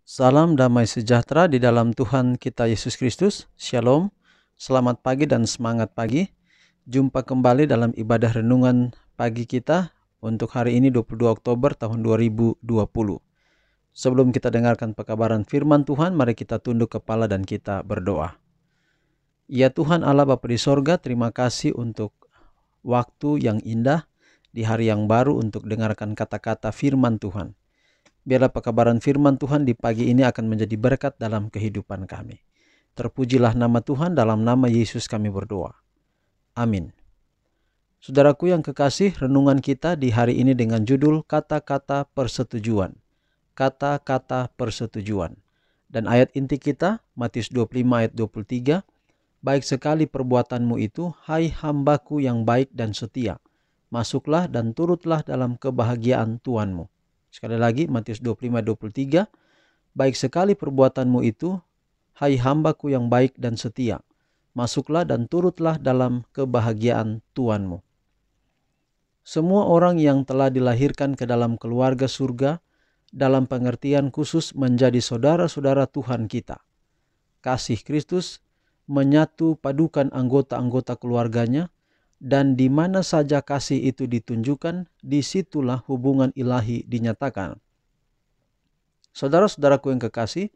Salam damai sejahtera di dalam Tuhan kita Yesus Kristus. Shalom, selamat pagi dan semangat pagi. Jumpa kembali dalam ibadah renungan pagi kita untuk hari ini 22 Oktober tahun 2020. Sebelum kita dengarkan pekabaran firman Tuhan, mari kita tunduk kepala dan kita berdoa. Ya Tuhan Allah Bapa di sorga, terima kasih untuk waktu yang indah di hari yang baru untuk dengarkan kata-kata firman Tuhan. Biarlah pekabaran firman Tuhan di pagi ini akan menjadi berkat dalam kehidupan kami. Terpujilah nama Tuhan, dalam nama Yesus kami berdoa. Amin. Saudaraku yang kekasih, renungan kita di hari ini dengan judul Kata-kata Persetujuan. Kata-kata persetujuan. Dan ayat inti kita, Matius 25 ayat 23, baik sekali perbuatanmu itu, hai hambaku yang baik dan setia. Masuklah dan turutlah dalam kebahagiaan Tuhanmu. Sekali lagi, Matius 25-23, baik sekali perbuatanmu itu, hai hambaku yang baik dan setia. Masuklah dan turutlah dalam kebahagiaan Tuhanmu. Semua orang yang telah dilahirkan ke dalam keluarga surga, dalam pengertian khusus menjadi saudara-saudara Tuhan kita. Kasih Kristus menyatu padukan anggota-anggota keluarganya, dan di mana saja kasih itu ditunjukkan, disitulah hubungan ilahi dinyatakan. Saudara-saudaraku yang kekasih,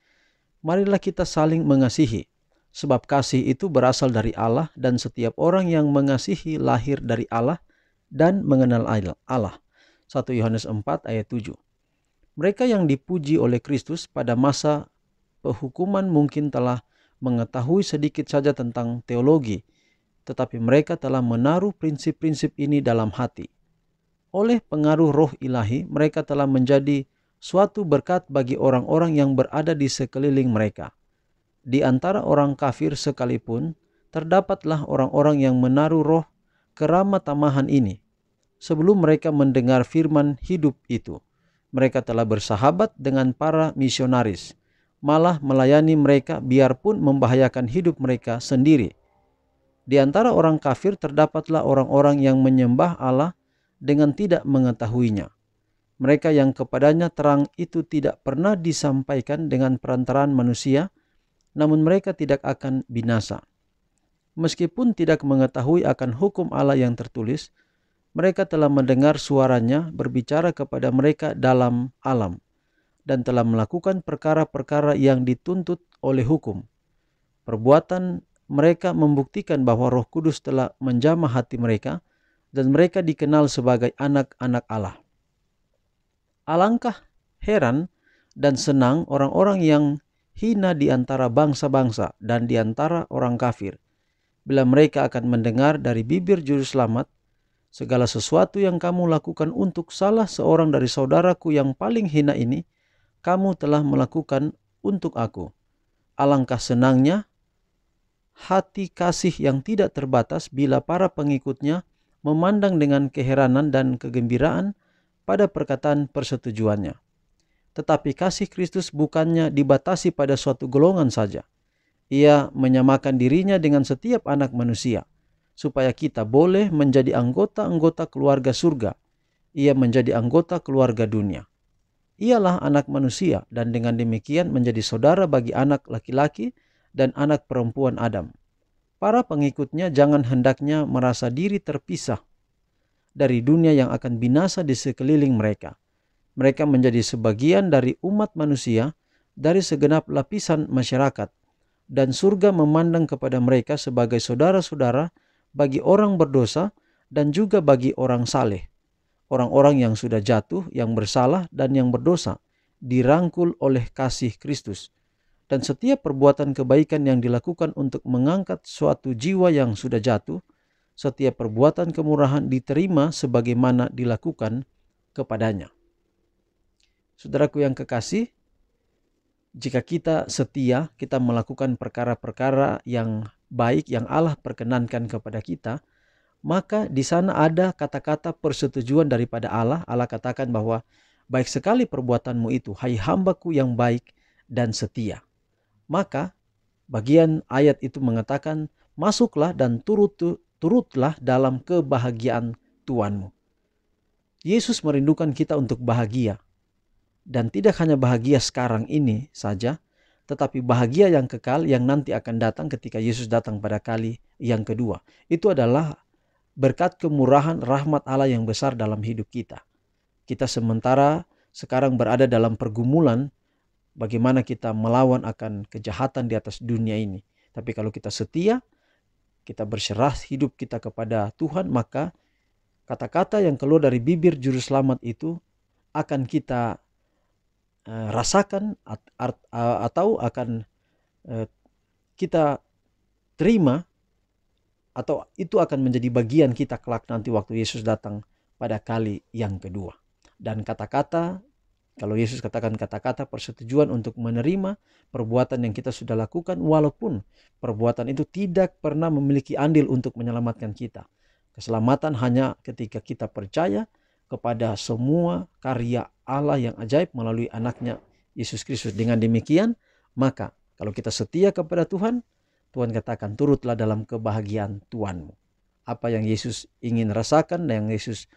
marilah kita saling mengasihi, sebab kasih itu berasal dari Allah, dan setiap orang yang mengasihi lahir dari Allah dan mengenal Allah. 1 Yohanes 4 ayat 7. Mereka yang dipuji oleh Kristus pada masa penghukuman mungkin telah mengetahui sedikit saja tentang teologi, tetapi mereka telah menaruh prinsip-prinsip ini dalam hati. Oleh pengaruh roh ilahi, mereka telah menjadi suatu berkat bagi orang-orang yang berada di sekeliling mereka. Di antara orang kafir sekalipun, terdapatlah orang-orang yang menaruh roh keramah tamahan ini. Sebelum mereka mendengar firman hidup itu, mereka telah bersahabat dengan para misionaris, malah melayani mereka biarpun membahayakan hidup mereka sendiri. Di antara orang kafir terdapatlah orang-orang yang menyembah Allah dengan tidak mengetahuinya. Mereka yang kepadanya terang itu tidak pernah disampaikan dengan perantaraan manusia, namun mereka tidak akan binasa. Meskipun tidak mengetahui akan hukum Allah yang tertulis, mereka telah mendengar suaranya berbicara kepada mereka dalam alam, dan telah melakukan perkara-perkara yang dituntut oleh hukum. Perbuatan mereka membuktikan bahwa Roh Kudus telah menjamah hati mereka, dan mereka dikenal sebagai anak-anak Allah. Alangkah heran dan senang orang-orang yang hina di antara bangsa-bangsa dan di antara orang kafir, bila mereka akan mendengar dari bibir juru selamat, segala sesuatu yang kamu lakukan untuk salah seorang dari saudaraku yang paling hina ini, kamu telah melakukan untuk aku. Alangkah senangnya hati kasih yang tidak terbatas bila para pengikutnya memandang dengan keheranan dan kegembiraan pada perkataan persetujuannya. Tetapi kasih Kristus bukannya dibatasi pada suatu golongan saja. Ia menyamakan dirinya dengan setiap anak manusia, supaya kita boleh menjadi anggota-anggota keluarga surga. Ia menjadi anggota keluarga dunia. Ialah anak manusia, dan dengan demikian menjadi saudara bagi anak laki-laki dan anak perempuan Adam. Para pengikutnya jangan hendaknya merasa diri terpisah dari dunia yang akan binasa di sekeliling mereka. Mereka menjadi sebagian dari umat manusia dari segenap lapisan masyarakat, dan surga memandang kepada mereka sebagai saudara-saudara bagi orang berdosa dan juga bagi orang saleh. Orang-orang yang sudah jatuh, yang bersalah dan yang berdosa dirangkul oleh kasih Kristus. Dan setiap perbuatan kebaikan yang dilakukan untuk mengangkat suatu jiwa yang sudah jatuh, setiap perbuatan kemurahan diterima sebagaimana dilakukan kepadanya. Saudaraku yang kekasih, jika kita setia, kita melakukan perkara-perkara yang baik yang Allah perkenankan kepada kita, maka di sana ada kata-kata persetujuan daripada Allah. Allah katakan bahwa baik sekali perbuatanmu itu, hai hambaku yang baik dan setia. Maka bagian ayat itu mengatakan, masuklah dan turutlah dalam kebahagiaan Tuhanmu. Yesus merindukan kita untuk bahagia. Dan tidak hanya bahagia sekarang ini saja, tetapi bahagia yang kekal yang nanti akan datang ketika Yesus datang pada kali yang kedua. Itu adalah berkat kemurahan rahmat Allah yang besar dalam hidup kita. Kita sementara sekarang berada dalam pergumulan bagaimana kita melawan akan kejahatan di atas dunia ini. Tapi kalau kita setia, kita berserah hidup kita kepada Tuhan, maka kata-kata yang keluar dari bibir juru selamat itu akan kita rasakan atau akan kita terima, atau itu akan menjadi bagian kita kelak nanti waktu Yesus datang pada kali yang kedua. Dan kata-kata, kalau Yesus katakan kata-kata persetujuan untuk menerima perbuatan yang kita sudah lakukan, walaupun perbuatan itu tidak pernah memiliki andil untuk menyelamatkan kita. Keselamatan hanya ketika kita percaya kepada semua karya Allah yang ajaib melalui anaknya Yesus Kristus. Dengan demikian, maka kalau kita setia kepada Tuhan, Tuhan katakan turutlah dalam kebahagiaan Tuhanmu. Apa yang Yesus ingin rasakan, yang Yesus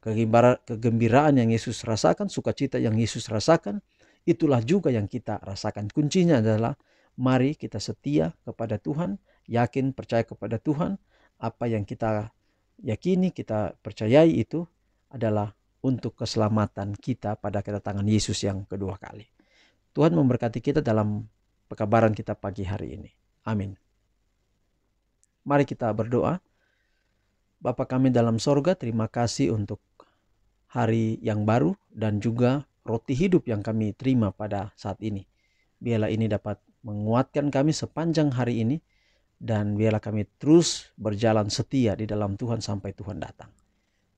kegembiraan yang Yesus rasakan, sukacita yang Yesus rasakan, itulah juga yang kita rasakan. Kuncinya adalah mari kita setia kepada Tuhan, yakin percaya kepada Tuhan. Apa yang kita yakini, kita percayai itu adalah untuk keselamatan kita pada kedatangan Yesus yang kedua kali. Tuhan memberkati kita dalam pekabaran kita pagi hari ini. Amin. Mari kita berdoa. Bapa kami dalam sorga, terima kasih untuk hari yang baru dan juga roti hidup yang kami terima pada saat ini. Biarlah ini dapat menguatkan kami sepanjang hari ini, dan biarlah kami terus berjalan setia di dalam Tuhan sampai Tuhan datang.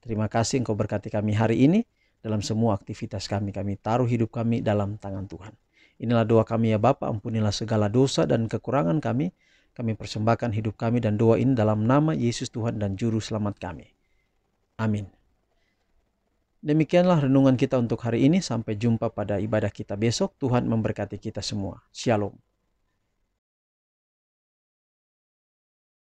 Terima kasih Engkau berkati kami hari ini dalam semua aktivitas kami. Kami taruh hidup kami dalam tangan Tuhan. Inilah doa kami ya Bapa, ampunilah segala dosa dan kekurangan kami. Kami persembahkan hidup kami dan doa ini dalam nama Yesus Tuhan dan Juru Selamat kami. Amin. Demikianlah renungan kita untuk hari ini. Sampai jumpa pada ibadah kita besok. Tuhan memberkati kita semua. Shalom.